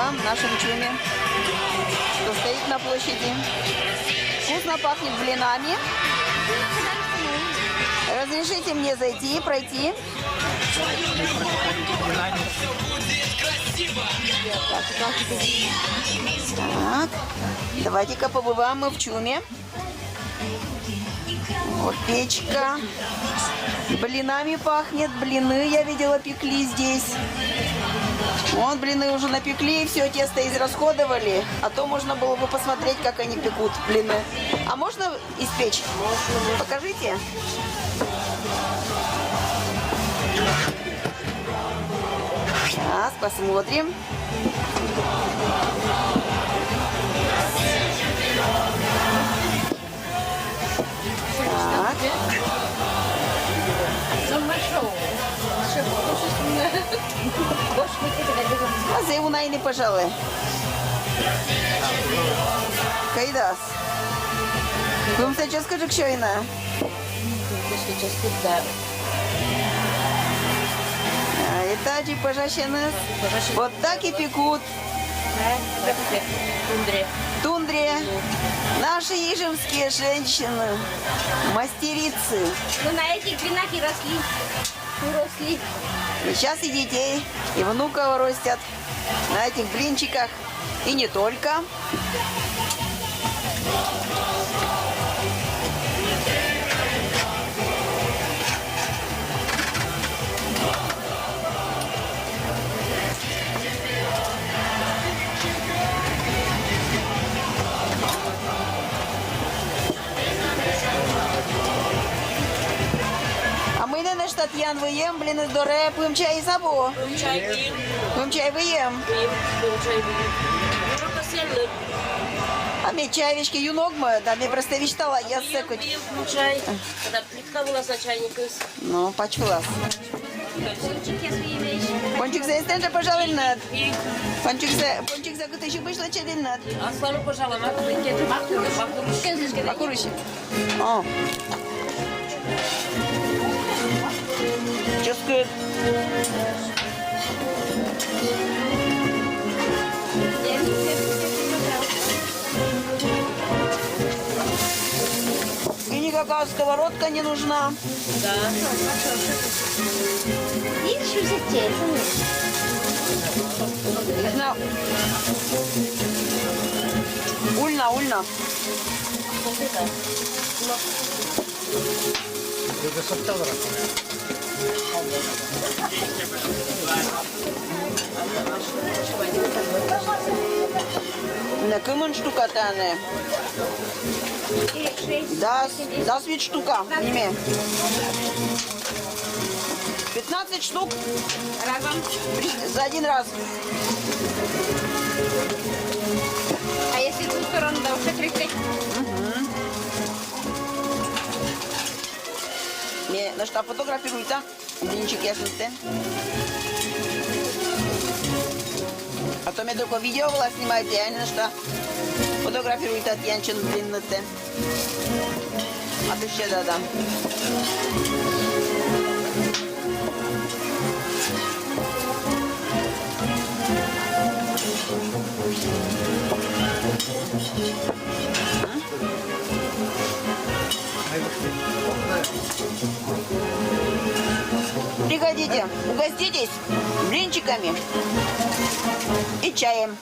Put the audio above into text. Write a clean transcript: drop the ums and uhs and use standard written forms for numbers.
да, в нашем чуме, что стоит на площади. Вкусно пахнет блинами. Разрешите мне зайти, пройти. Так, давайте-ка побываем мы в чуме. Вот печка. Блинами пахнет. Блины, я видела, пекли здесь. Вон блины уже напекли, все тесто израсходовали. А то можно было бы посмотреть, как они пекут блины. А можно испечь? Покажите. Сейчас посмотрим. Так. А за его найны, пожалуй. Кайдас. Вам сейчас скажи, что ина? Это типа жащины. Вот так и пекут. Тундре. Наши ижевские женщины. Мастерицы. Ну на этих блинах и росли. И сейчас и детей, и внуков растят на этих блинчиках. И не только. Татьян, виєм, блін, із доре, пим чай із або. Пим чай виєм. А ми чайвички юнок ми, да, ми просто вічтала, я секуть. Чай, когда плитка была за чайник. Ну, почулась. Пончик за эстенджа, пожалуй, над. Пончик за кутыщик вышла челин над. Аслану, пожалуй, Макурыщик. О. Чувствует. И никакая сковородка не нужна. Да. Еще затеять. Ульна. На кымын штука тане. Да, свет штука. Неме. 15 штук. Разом. За один раз. А если в ту сторону, да, уже 30? Мне на что фотографируют, а? Блинчик я снимаю. А то мне только видео было снимать, я не на что фотографируют от Янчин блиннете. А ты ще да. Приходите, угоститесь блинчиками и чаем.